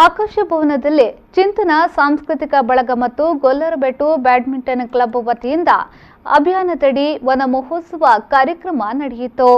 ಆಕಾಶ ಭವನದಲ್ಲಿ ಚಿಂತನ ಸಾಂಸ್ಕೃತಿಕ ಬಳಗ ಮತ್ತು ಗೊಲ್ಲರಬೆಟ್ಟು ಬ್ಯಾಡ್ಮಿಂಟನ್ ಕ್ಲಬ್ ವತಿಯಿಂದ ಅಭಿಯಾನದಡಿ ವನ ಮಹೋತ್ಸವ ಕಾರ್ಯಕ್ರಮ ನಡೆಯಿತು.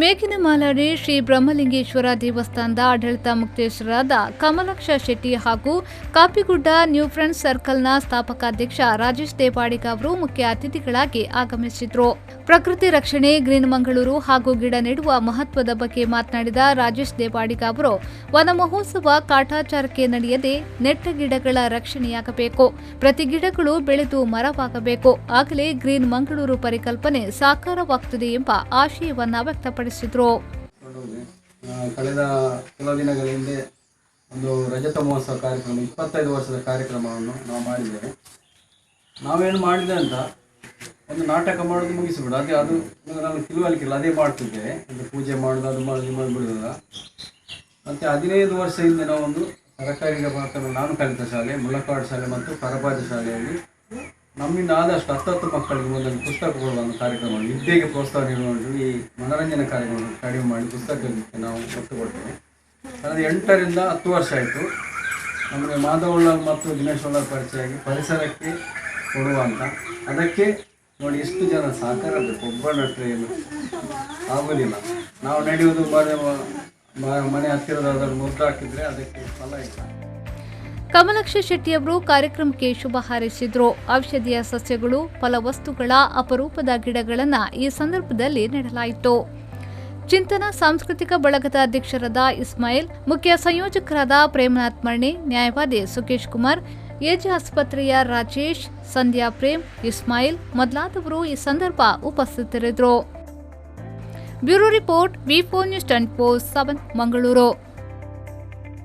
ಮೇಕಿನ ಮಾಲಾಡಿ ಶ್ರೀ ಬ್ರಹ್ಮಲಿಂಗೇಶ್ವರ ದೇವಸ್ಥಾನದ ಆಡಳಿತ ಮುಖ್ಯಸ್ಥರಾದ ಕಮಲಾಕ್ಷ ಶೆಟ್ಟಿ ಹಾಗೂ ಕಾಪಿಗುಡ್ಡ ನ್ಯೂ ಫ್ರೆಂಡ್ಸ್ ಸರ್ಕಲ್ನ ಸ್ಥಾಪಕಾಧ್ಯಕ್ಷ ರಾಜೇಶ್ ದೇವಾಡಿಗ ಅವರು ಮುಖ್ಯ ಅತಿಥಿಗಳಾಗಿ ಆಗಮಿಸಿದ್ರು. ಪ್ರಕೃತಿ ರಕ್ಷಣೆ, ಗ್ರೀನ್ ಮಂಗಳೂರು ಹಾಗೂ ಗಿಡ ನೆಡುವ ಮಹತ್ವದ ಬಗ್ಗೆ ಮಾತನಾಡಿದ ರಾಜೇಶ್ ದೇವಾಡಿಗ ಅವರು, ವನ ಮಹೋತ್ಸವ ಕಾಟಾಚಾರಕ್ಕೆ ನಡೆಯದೆ ನೆಟ್ಟ ಗಿಡಗಳ ರಕ್ಷಣೆಯಾಗಬೇಕು. ಪ್ರತಿ ಗಿಡಗಳು ಬೆಳೆದು ಮರವಾಗಬೇಕು. ಆಗಲೇ ಗ್ರೀನ್ ಮಂಗಳೂರು ಪರಿಕಲ್ಪನೆ ಸಾಕಾರವಾಗುತ್ತದೆ ಎಂಬ ಆಶಯವನ್ನ ವ್ಯಕ್ತಪಡಿಸಿದರು. ಕಳೆದ ಕೆಲವು ದಿನಗಳ ಹಿಂದೆ ಒಂದು ರಜತ ಮಹೋತ್ಸವ ಕಾರ್ಯಕ್ರಮ 25 ವರ್ಷದ ಕಾರ್ಯಕ್ರಮವನ್ನು ನಾವು ಮಾಡಿದ್ದೇವೆ. ನಾವೇನು ಮಾಡಿದೆ ಅಂತ ಒಂದು ನಾಟಕ ಮಾಡೋದು ಮುಗಿಸಿಬಿಡು, ಅದು ನಾನು ತಿಳುವಳಿಕೆ ಅದೇ ಮಾಡ್ತಿದ್ದೇವೆ. ಒಂದು ಪೂಜೆ ಮಾಡೋದು, ಅದು ಮಾಡಿಬಿಡೋದ. ಮತ್ತು 15 ವರ್ಷ ಹಿಂದೆ ನಾವು ಒಂದು ಸರ್ಕಾರಿ ನಾನು ಕಲಿತ ಶಾಲೆ, ಮುಳ್ಳಕಾಡು ಶಾಲೆ ಮತ್ತು ಪರಪಾಜ ಶಾಲೆಯಲ್ಲಿ ನಮ್ಮಿಂದ ಆದಷ್ಟು 10 ಮಕ್ಕಳಿಗೆ ಒಂದೊಂದು ಪುಸ್ತಕ ಕೊಡುವ ಒಂದು ಕಾರ್ಯಕ್ರಮ, ವಿದ್ಯೆಗೆ ಪ್ರೋತ್ಸಾಹ ನೀಡುವಂಥ ಈ ಮನೋರಂಜನಾ ಕಾರ್ಯಕ್ರಮವನ್ನು ಕಡಿಮೆ ಮಾಡಿ ಪುಸ್ತಕಕ್ಕೆ ನಾವು ಒತ್ತು ಕೊಡ್ತೇವೆ. ಕಳೆದ 8ರಿಂದ 10 ವರ್ಷ ಆಯಿತು ನಮಗೆ ಮಾಧವಳ್ಳ ಮತ್ತು ದಿನೇಶ್ ಒಳ್ಳ ಪರಿಚಯ ಆಗಿ ಪರಿಸರಕ್ಕೆ ಕೊಡುವಂಥ. ಅದಕ್ಕೆ ನೋಡಿ ಎಷ್ಟು ಜನ ಸಹಕಾರ ಬೇಕು. ಒಬ್ಬ ನಟರೆ ಏನು ಆಗೋದಿಲ್ಲ. ನಾವು ನಡೆಯುವುದು ಮನೆ ಹತ್ತಿರದಾದರೂ ಮುದ್ದೆ ಹಾಕಿದರೆ ಅದಕ್ಕೆ ಫಲ ಇಲ್ಲ. ಕಮಲಾಕ್ಷ ಶೆಟ್ಟಿ ಅವರು ಕಾರ್ಯಕ್ರಮಕ್ಕೆ ಶುಭ ಹಾರೈಸಿದ್ರು. ಔಷಧೀಯ ಸಸ್ಯಗಳು, ಫಲವಸ್ತುಗಳ ಅಪರೂಪದ ಗಿಡಗಳನ್ನು ಈ ಸಂದರ್ಭದಲ್ಲಿ ನೆಡಲಾಯಿತು. ಚಿಂತನ ಸಾಂಸ್ಕೃತಿಕ ಬಳಗದ ಅಧ್ಯಕ್ಷರಾದ ಇಸ್ಮಾಯಿಲ್, ಮುಖ್ಯ ಸಂಯೋಜಕರಾದ ಪ್ರೇಮನಾಥ್ ಮರ್ಣಿ, ನ್ಯಾಯವಾದಿ ಸುಕೇಶ್ ಕುಮಾರ್, ಎಜೆ ಆಸ್ಪತ್ರೆಯ ರಾಜೇಶ್, ಸಂಧ್ಯಾ ಪ್ರೇಮ್, ಇಸ್ಮಾಯಿಲ್ ಮೊದಲಾದವರು ಈ ಸಂದರ್ಭ ಉಪಸ್ಥಿತರಿದ್ದರು. ಬ್ಯೂರೋ ರಿಪೋರ್ಟ್, ವಿ4 ನ್ಯೂಸ್ 24/7 ಮಂಗಳೂರು.